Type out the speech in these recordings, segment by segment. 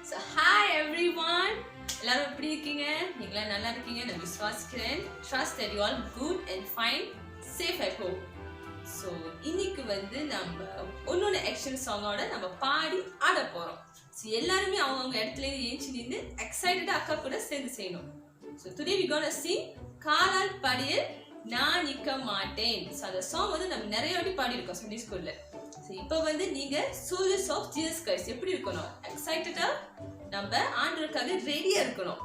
So hi everyone. எல்லாரும் எப்படி இருக்கீங்க? நீங்களா நல்லா இருக்கீங்க நான் விசுவாசிக்கிறேன். Trust that you all good and fine, safe I hope. So இன்னைக்கு நம்ம ஒன்னொரு ஆக்ஷன் சாங்கோட நம்ம பாடி ஆட போறோம். So எல்லாரும் அவங்க இடத்துல ஏஞ்சி நின்னு எக்ஸைட்டடா அக்கா கூட சேர்ந்து செய்யணும். So today we gonna sing காலால் படியில் நான் நிக்க மாட்டேன். So அந்த சாங் நம்ம நிறைய வாட்டி பாடி இருக்கோம் சண்டே ஸ்கூல்ல. So இப்போ நீங்க soldiers of Jesus Christ எப்படி இருக்கணும்? எக்ஸைட்டடா நம்ம ஆண்டவருக்காக ரெடியா இருக்கணும்.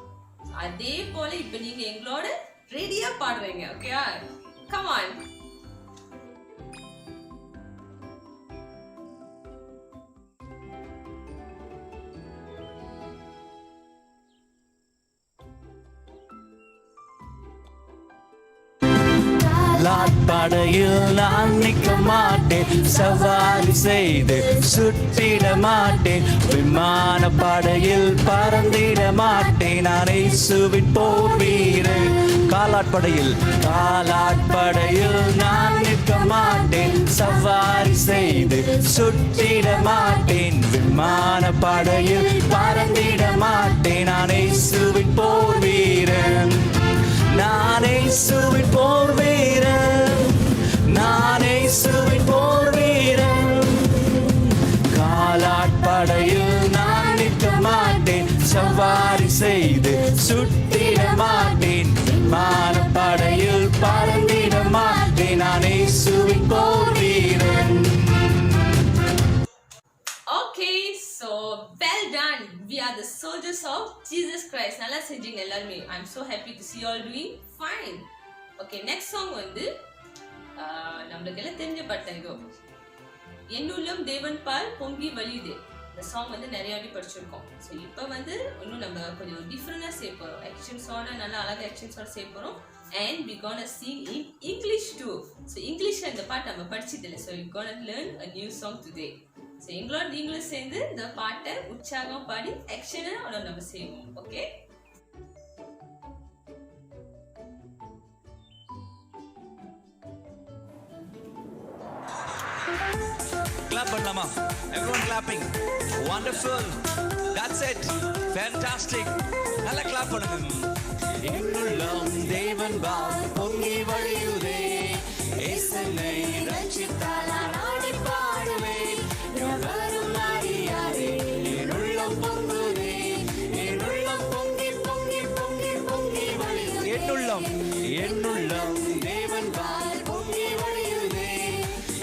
அதே போல இப்போ நீங்க எங்களோட ரெடியா பாடுறீங்க. ஓகேயா? Come on. படையில் நான் நிற்க மாட்டேன், சவாரி செய்து சுற்றிட மாட்டேன், விமான படையில் பறந்திட மாட்டேன், நான் இயேசுவின் போர் வீரன். காலாட்படையில் நான் நிற்க மாட்டேன், சவாரி செய்து சுற்றிட மாட்டேன், விமான படையில் பறந்திட மாட்டேன், நான் இயேசுவின் போர் வீரன். நான் இயேசுவின் போர் வீரன், நான் இயேசுவின் போர் வீரன். காலாட்படையில் நான் நிற்க மாட்டேன், சவாரி செய்து சுற்றிட மாட்டேன், விமானப்படையில் பறந்திட மாட்டேன், நான் இயேசுவின் போர் வீரன். Okay, so well done. We are the soldiers of Jesus Christ. நல்லா செஞ்சீங்க எல்லாரும். I'm so happy to see you all doing fine. Okay, next song நம்மளுக்கு எல்லாம் தெரிஞ்ச பாட்டு இதோ. என்னுள்ளம் தேவன் பால் பொங்கி வழியுது. இந்த சாங் நிறைய வாட்டி படிச்சிருக்கோம். ஸோ இப்போ இன்னும் நம்ம கொஞ்சம் டிஃப்ரெண்டாக செய்ய போகிறோம். ஆக்ஷன்ஸோட நல்லா அழகாக ஆக்ஷன்ஸோட செய்ய போகிறோம். And we gonna sing in English too. So இங்கிலீஷ்ல இந்த பாட்டு நம்ம படிச்சதில்லை. So we gonna learn a new song today. So எங்களோட நீங்களும் சேர்ந்து இந்த பாட்டை உற்சாகம் பாடி ஆக்ஷனை நம்ம செய்வோம். ஓகே? Clap பண்ணலாமா? Everyone clapping. Wonderful. That's it. Fantastic. நல்லா clap பண்ணுங்க. என்னுள்ளம் தேவன் பால் பொங்கி வழியுதே, இயேசுவை ரட்சித்தார் நான் ஆடி பாடுவேன், எவரும் அறியாதே என் உள்ளம் பொங்குதே, என் உள்ளம் பொங்கி பொங்கி பொங்கி பொங்கி வழியுதே. என்னுள்ளம் தேவன் பால் பொங்கி வழியுதே,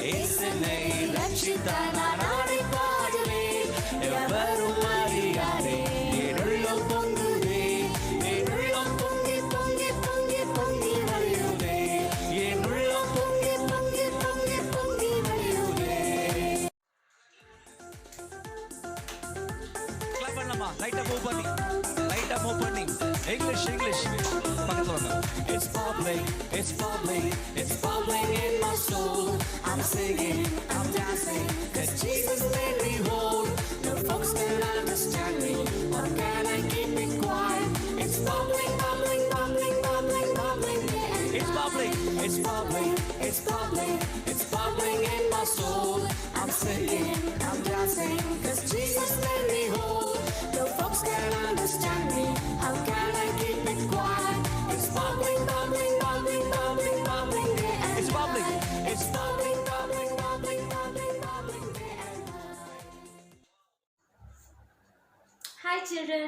இயேசுவை ரட்சித்தார் நான் ஆடி பாடுவேன், எவரும் அறியாதே என் உள்ளம் பொங்குதே, என் உள்ளம் பொங்கி பொங்கி பொங்கி பொங்கி வழியுதே, என் உள்ளம் பொங்கி பொங்கி பொங்கி பொங்கி வழியுதே. கிளாப் பண்ணலாமா? லைட்டா மூவ் பண்ணி இங்கிலீஷ் பக்கத்துல வாங்க. It's bubbling, it's bubbling, it's bubbling in my soul. I'm singing, I'm dancing, 'cause Jesus made me whole. No folks can understand me, or can I keep it quiet? It's bubbling, bubbling, bubbling, bubbling, bubbling. It's bubbling, it's bubbling, it's bubbling, it's bubbling in my soul. I'm singing, I'm dancing, 'cause Jesus made me whole. No folks can understand me, how can I keep it quiet? It's bubbling, bubbling, bubbling, bubbling, bubbling. It's bubbling, it's bubbling, bubbling, bubbling, bubbling, bubbling. Hi children,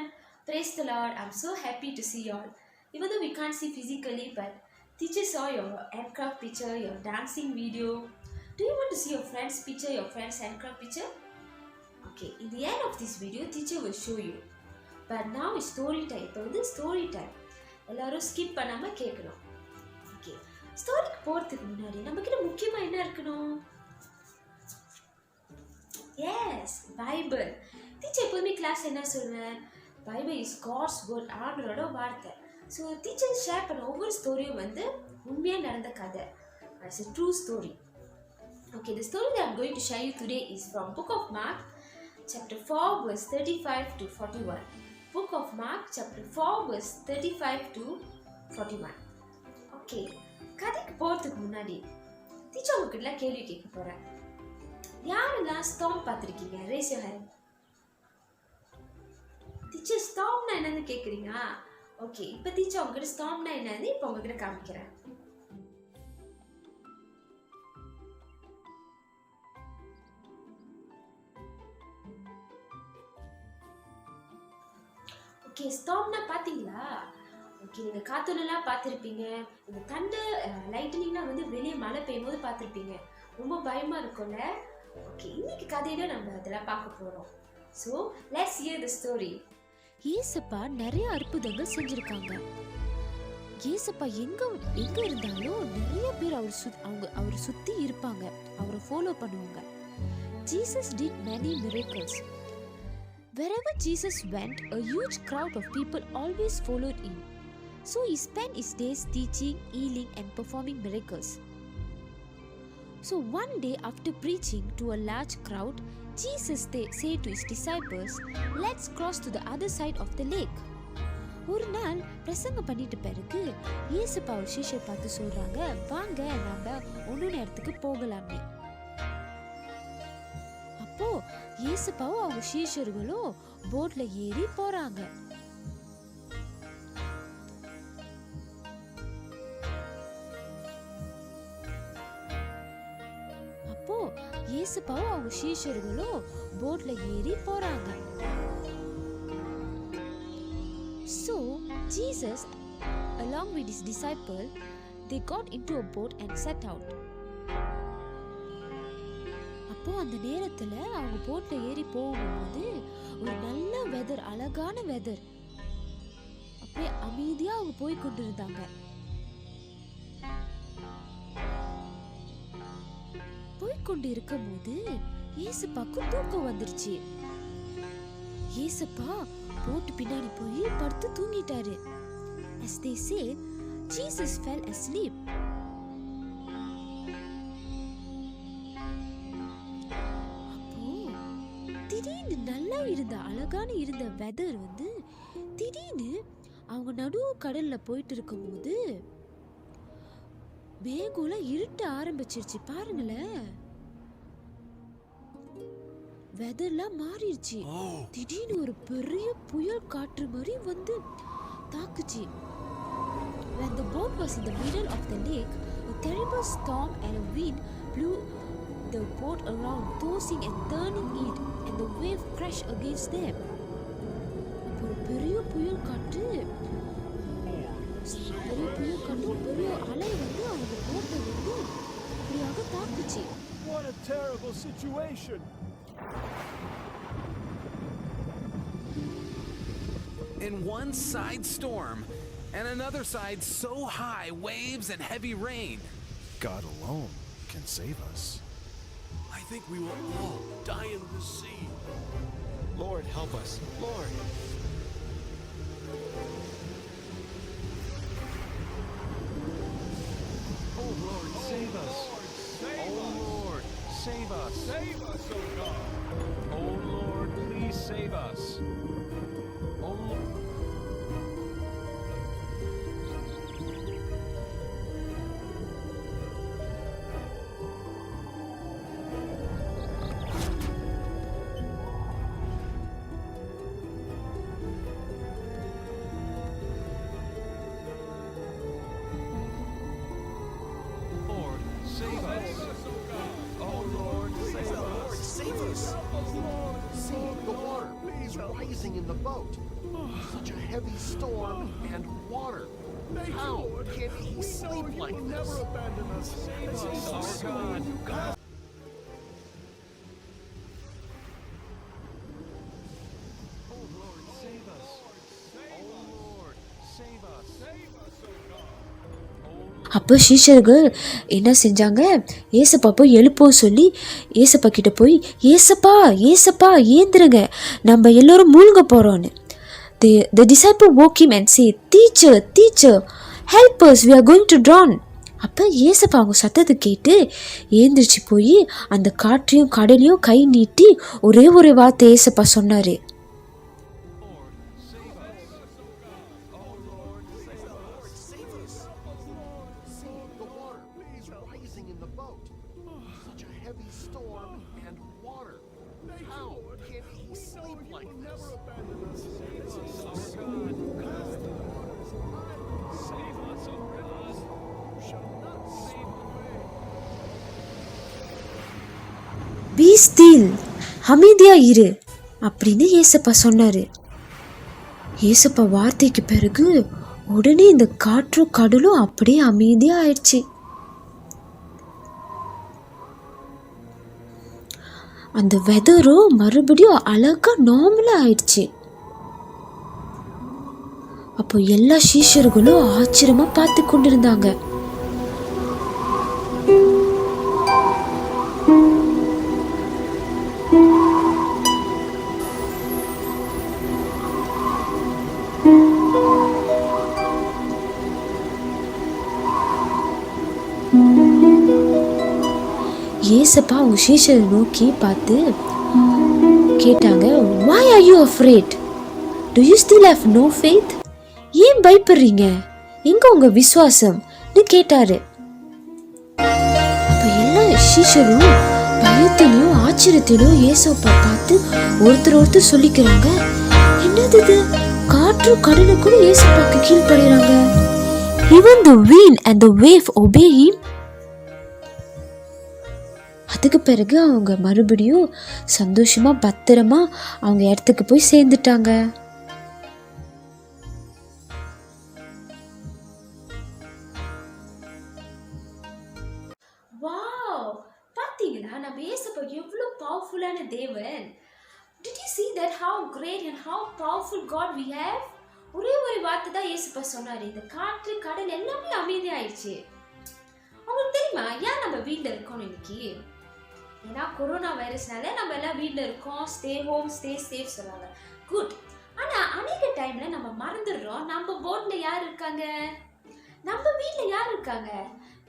praise the Lord. I'm so happy to see you all. Even though we can't see physically, but teacher saw your handcraft picture, your dancing video. Do you want to see your friend's picture, your friend's handcraft picture? Okay, in the end of this video, teacher will show you. But now is story time. இப்போ story time. எல்லாரும் skip பண்ணாம கேட்கணும். Okay, ஸ்டோரிக்கு போறதுக்கு முன்னாடி நம்ம கிட்ட முக்கியமா என்ன இருக்கணும்? Yes, Bible. டீச்சர் எப்போதுமே கிளாஸ் என்ன சொல்வேன்? பைபிள் இஸ் காட்ஸ் வேர்ட், ஆண்டவரோட வார்த்தை. ஸோ டீச்சர் ஷேர் பண்ண ஒவ்வொரு ஸ்டோரியும் உண்மையாக நடந்த கதை. It's a true story. Okay, the story that I'm going to share you today is from Book of Mark, chapter 4, verse 35 to 41. Book of Mark, chapter 4, verse 35 to 41. Okay, கதைக்கு போகிறதுக்கு முன்னாடி teacher உங்ககிட்ட கேள்வி கேட்க போகிறேன். யாரெல்லாம் ஸ்டார்ம் பார்த்துருக்கீங்க? Race your hand. ஸ்டார்ம்னா என்னன்னு கேக்குறீங்க? ஓகே, இப்போ டீச்சர் உங்ககிட்ட ஸ்டார்ம்னா என்னன்னு இப்போ உங்ககிட்ட காமிக்கிறேன். ஓகே, ஸ்டார்ம்னா பாத்தீங்களா? ஓகே, நீங்க கார்ட்டூன்லாம் பார்த்துருப்பீங்க. இந்த தண்டர் லைட்னிங்லாம் வந்து வெளியே மழை பெய்யும் போது பார்த்துருப்பீங்க. ரொம்ப பயமா இருக்கும்ல? ஓகே, இன்னைக்கு கதையில நம்ம அதெல்லாம் பார்க்க போறோம். So let's hear the story. ஏசப்பா நிறைய அற்புதங்கள் செஞ்சிருக்காங்க. ஏசப்பா எங்க எங்க இருந்தாலும் நிறைய பேர் அவர் சுத்தி இருப்பாங்க, அவரை ஃபாலோ பண்ணுவாங்க. Jesus did many miracles. Wherever Jesus went, a huge crowd of people always followed him. So he spent his days teaching, healing and performing miracles. So one day after preaching to a large crowd, Jesus said to his disciples, "Let's cross to the other side of the lake." ஒரு நாள் பிரசங்கம் பண்ணிட்டு பிறகு இயேசுப்பா ஒரு சீஷர் பார்த்து சொல்றாங்க, வாங்க நம்ம ஒன்னொரு இடத்துக்கு போகலாமே. அப்போ இயேசுப்பாவும் அவங்க சீஷர்களும் போட்ல ஏறி போறாங்க. அப்போ இயேசுப்பாவும் அவங்க சீஷர்களும் போட்ல ஏறி போறாங்க. So Jesus, along with his disciple, they got into a boat and set out. அப்போ அந்த நேரத்துல அவங்க போட்ல ஏறி போகும்போது ஒரு நல்ல வெதர், அழகான வெதர், அப்படியே அமைதியா அவங்க போய் கொண்டிருந்தாங்க. போய்கொண்டு இருக்கும் போது ஏசப்பாக்கு தூக்கம் வந்துருச்சு. ஏசப்பா போட்டு பின்னாடி போய் படுத்து தூங்கிட்டாரு. As they say, Jesus fell asleep. அப்போ திடீர்னு நல்லா இருந்த அழகான இருந்த வெதர் வந்து திடீர்னு அவங்க நடு கடல்ல போயிட்டு இருக்கும் போது மேகம்லாம் இருட்ட ஆரம்பிச்சிருச்சு. பாருங்களேன், வெதர்லாம் மாறிடுச்சு. திடீர்னு ஒரு பெரிய புயல் காற்று மாதிரி வந்து தாக்குச்சு. When the boat was in the middle of the lake, a terrible storm and a wind blew the boat around, tossing and turning it, and the wave crashed against them. ஒரு பெரிய புயல் காற்று, பெரிய அலை வந்து அவங்க போட்டை வந்து இப்படியாக தாக்குச்சு. What a terrible situation! In one side storm, and another side so high waves and heavy rain. God alone can save us. I think we will all die in the sea. Lord, help us. Lord. Oh Lord, save us. Oh Lord, save us. Save us, oh God. Oh Lord, please save us. Oh Lord. Lord, save us. Oh Lord, save us. Save us. See the water is rising in the boat. Such a heavy storm and water. How can he sleep like this? Never abandon us. This is our God. Oh Lord, save us. Oh Lord, save us. Save us, oh God. அப்போ சீஷர்கள் என்ன செஞ்சாங்க, ஏசப்பா போய் எழுப்போம் சொல்லி ஏசப்பா கிட்ட போய், ஏசப்பா ஏசப்பா ஏந்திருங்க, நம்ம எல்லோரும் மூழ்க போறோம்னு. The disciple woke him and said, "Teacher, teacher, help us, we are going to drown." அப்போ ஏசப்பா அவங்க சத்தத்தை கேட்டு ஏந்திரிச்சு போய் அந்த காற்றையும் கடலையும் கை நீட்டி ஒரே ஒரு வார்த்தை ஏசப்பா சொன்னாரு. See the water is rising in the boat. Such a heavy storm and water. How can he sleep like like this. Save us, O God. You shall not save away. B still, அமைதியா இரு அப்படின்னு ஏசப்பா சொன்னாரு. ஏசப்பா வார்த்தைக்கு பிறகு உடனே இந்த காற்றும் கடலும் அப்படியே அமைதியா ஆயிடுச்சு. அந்த வெதரும் மறுபடியும் அழகா நார்மலா ஆயிடுச்சு. அப்போ எல்லா சீஷர்களும் ஆச்சரியமா பார்த்து கொண்டிருந்தாங்க. ஏசப்பா அவங்க சீஷரை நோக்கி பார்த்து கேட்டாங்க, why are you afraid? Do you still have no faith? ஏன் பயப்படுறீங்க? எங்க உங்க விசுவாசம்னு கேட்டாரு. அப்ப எல்லா சீஷரும் பயத்திலையும் ஆச்சரியத்திலும் ஏசப்பா பார்த்து ஒருத்தர் சொல்லிக்கிறாங்க, என்னது இது, காற்று கடலு கூட ஏசப்பாக்கு கீழ்ப்படுறாங்க. Even the wind and the wave obey him. அதுக்கு பிறகு அவங்க மறுபடியும் சந்தோஷமா பத்திரமா அவங்க இடத்துக்கு போய் சேர்ந்துட்டாங்க. வாவ், பாத்தீங்களா நம்ம ஏசப்பா எவ்வளவு பவர்ஃபுல்லான தேவன். Did you see that how great and how powerful God we have? ஒரே ஒரு வார்த்தை தான் ஏசப்பா சொன்னாரு, இந்த காற்று கடல் எல்லாமே அமைதியாயிடுச்சு. உங்களுக்கு தெரியுமா ஏன் நம்ம வீட்டில் இருக்கோம் இன்னைக்கு? ஏன்னா கொரோனா வைரஸ்னால நம்ம எல்லாம் வீட்டில் இருக்கோம், ஸ்டே ஹோம் ஸ்டே சேஃப் சொல்றாங்க. குட். ஆனால் அநேக டைம்ல நம்ம மறந்துடுறோம், நம்ம போர்டில் யார் இருக்காங்க, நம்ம வீட்டில் யார் இருக்காங்க,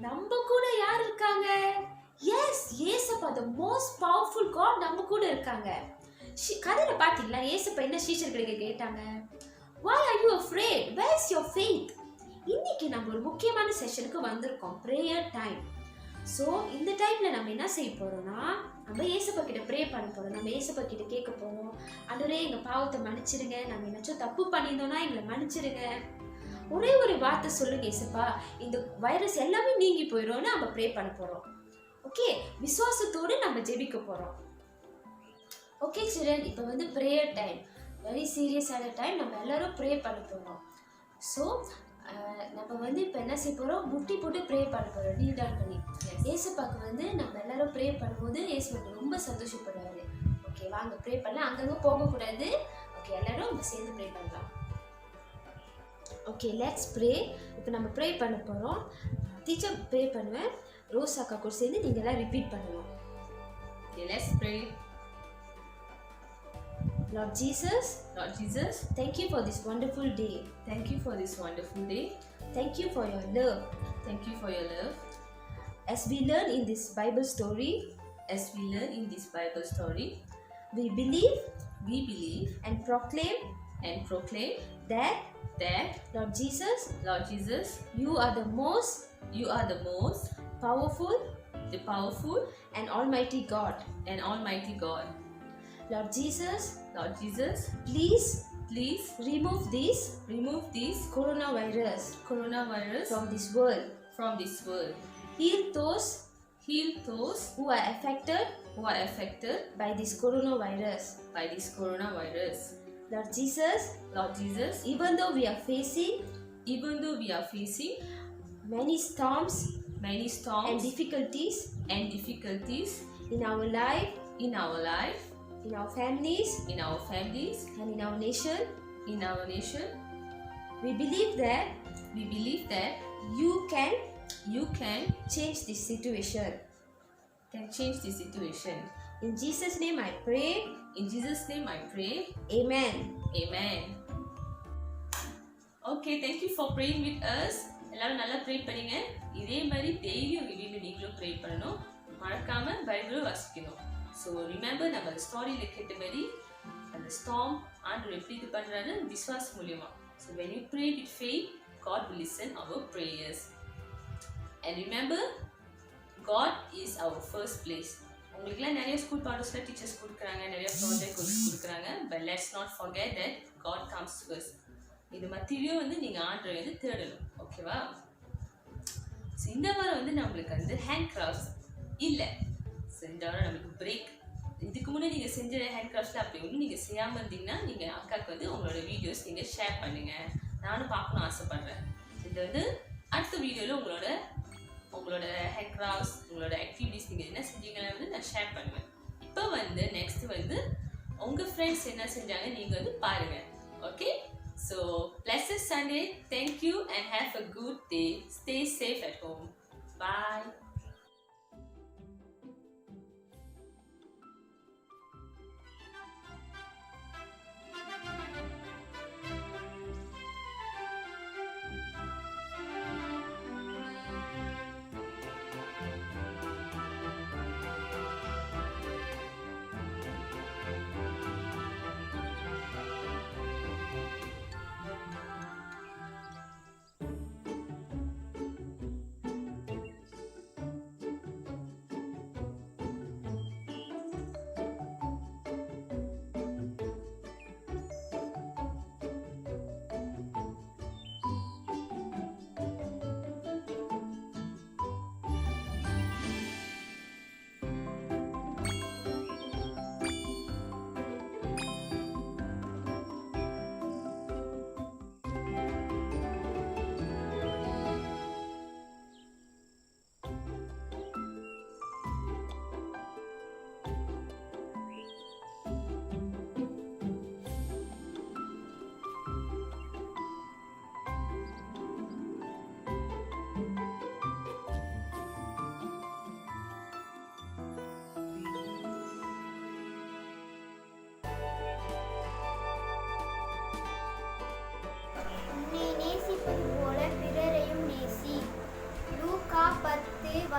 நம்ம கூட யார் இருக்காங்க? எஸ், ஏசப்பா the most powerful God நம்ம கூட இருக்காங்க. கதையில பார்த்தீங்களா ஏசப்பா என்ன சீஷர்களுக்கு கேட்டாங்க, why are you afraid? Where is your faith? இன்னைக்கு நம்ம ஒரு முக்கியமான செஷனுக்கு வந்திருக்கோம், ப்ரேயர் டைம். ஸோ இந்த டைமில் நம்ம என்ன செய்ய போகிறோம்னா, நம்ம ஏசப்பா கிட்ட ப்ரே பண்ண போகிறோம். நம்ம ஏசப்பா கிட்ட கேட்க போகிறோம், ஆண்டவரே எங்கள் பாவத்தை மன்னிச்சிடுங்க, நம்ம என்னாச்சும் தப்பு பண்ணியிருந்தோம்னா எங்களை மன்னிச்சிடுங்க. ஒரே ஒரு வார்த்தை சொல்லுங்க, ஏசப்பா இந்த வைரஸ் எல்லாமே நீங்கி போயிடும்னு நம்ம ப்ரே பண்ண போகிறோம். ஓகே, விசுவாசத்தோடு நம்ம ஜெபிக்க போகிறோம். ஓகே சில்ட்ரன், இப்போ வந்து ப்ரேயர் டைம், வெரி சீரியஸான டைம், நம்ம எல்லாரும் ப்ரே பண்ண போகிறோம். ஸோ நம்ம வந்து இப்போ என்ன செய்ய போகிறோம், முட்டி போட்டு ப்ரே பண்ண போகிறோம், நீல் டவுன் பண்ணி. ஏசப்பாக்கு வந்து நம்ம எல்லாரும் ப்ரே பண்ணும்போது ஏசப்பா ரொம்ப சந்தோஷப்படுவார். ஓகே வாங்க ப்ரே பண்ணலாம், அங்கங்கே போகக்கூடாது. ஓகே எல்லாரும் நம்ம சேர்ந்து ப்ரே பண்ணலாம். Okay let's pray. இப்போ நம்ம ப்ரே பண்ண போகிறோம். டீச்சர் ப்ரே பண்ணுவேன், ரோஸ் அக்கா கூட சேர்ந்து நீங்கள் எல்லாம் ரிப்பீட் பண்ணலாம். Okay, let's pray. Lord Jesus, Lord Jesus, thank you for this wonderful day. thank you for this wonderful day. Thank you for your love. Thank you for your love. As we learn in this Bible story, As we learn in this Bible story, we believe we believe and proclaim and proclaim that, that, Lord Jesus, Lord Jesus, you are the most you are the most powerful the powerful and almighty God. and almighty God. Lord Jesus, Lord Jesus, please please remove this remove this coronavirus coronavirus from this world. from this world. Heal those Heal those who are affected who are affected by this coronavirus. by this coronavirus. Lord Jesus, Lord Jesus, even though we are facing even though we are facing many storms many and storms difficulties and difficulties in our life, in our life, in our families, in our families, and in our nation, in our nation, we believe that we believe that you can you can change this situation. change the situation. In Jesus' name I pray. In Jesus' name I pray. Amen. Amen. Okay, thank you for praying with us. எல்லாரும் நல்லா pray பண்ணுங்க. இதே மாதிரி daily உங்க வீட்ல நீங்களும் pray பண்ணணும். மறக்காம பைபிள் வாசிக்கணும். ஸோ ரிமெம்பர் நம்ம ஸ்டோரியில கேட்ட மாதிரி அந்த ஸ்டார்ம் ஆண்டவர் எப்படி இது பண்றாரு விசுவாசம் மூலியமா. So when you pray with faith, God will listen our prayers. And remember, God is our first place. உங்களுக்குலாம் நிறைய ஸ்கூல் ப்ராஜெக்ட்ஸில் டீச்சர்ஸ் கொடுக்குறாங்க, நிறைய ப்ராஜெக்ட் கொடுக்குறாங்க. But let's not forget that God comes first. இது மத்தியிலையும் வந்து நீங்கள் ஆர்டரை வந்து தேடணும். ஓகேவா? ஸோ இந்த வாரம் வந்து நம்மளுக்கு வந்து ஹேண்ட் கிராஃப்ட்ஸ் இல்லை. ஸோ இந்த வாரம் நம்மளுக்கு பிரேக். இதுக்கு முன்னாடி நீங்கள் செஞ்ச ஹேண்ட் கிராஃப்ட்ஸில் அப்படி ஒன்றும் நீங்கள் செய்யாமல் இருந்தீங்கன்னா நீங்கள் அக்காவுக்கு வந்து உங்களோட வீடியோஸ் நீங்கள் ஷேர் பண்ணுங்கள். நானும் பார்க்கணும் ஆசைப்பட்றேன். இது வந்து அடுத்த வீடியோவில் உங்களோட ஹேண்ட் கிராஃப்ட்ஸ், உங்களோட ஆக்டிவிட்டிஸ் நீங்கள் என்ன செஞ்சீங்கன்னா வந்து நான் ஷேர் பண்ணுவேன். இப்போ வந்து நெக்ஸ்ட் வந்து உங்கள் ஃப்ரெண்ட்ஸ் என்ன செஞ்சாங்க நீங்கள் வந்து பாருங்கள். Okay? So, blessed Sunday. Thank you and have a good day. Stay safe at home. Bye. உன்னை நேசிப்பது போல பிறரையும் நேசி. லூக்கா 10:22.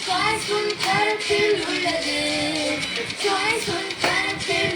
Choice உன் கரத்தில் உள்ளது. Choice உன் கரத்தில்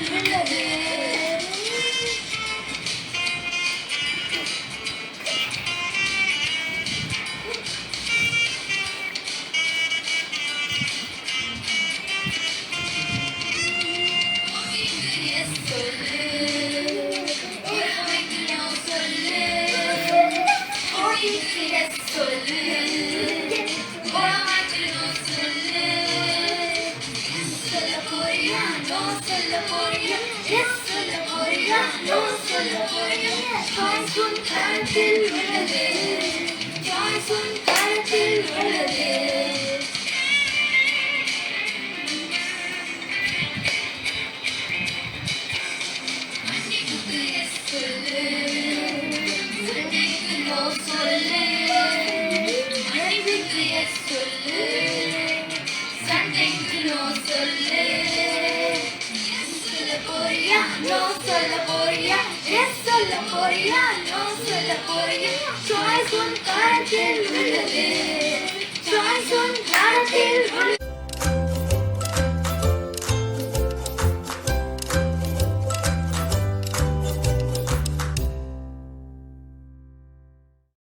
உள்ளது. Choice உன் கரத்தில் உள்ளது. Choice உன் கரத்தில் உள்ளது. No சொல்ல போறியா? Yes சொல்ல போறியா? No சொல்ல போறியா?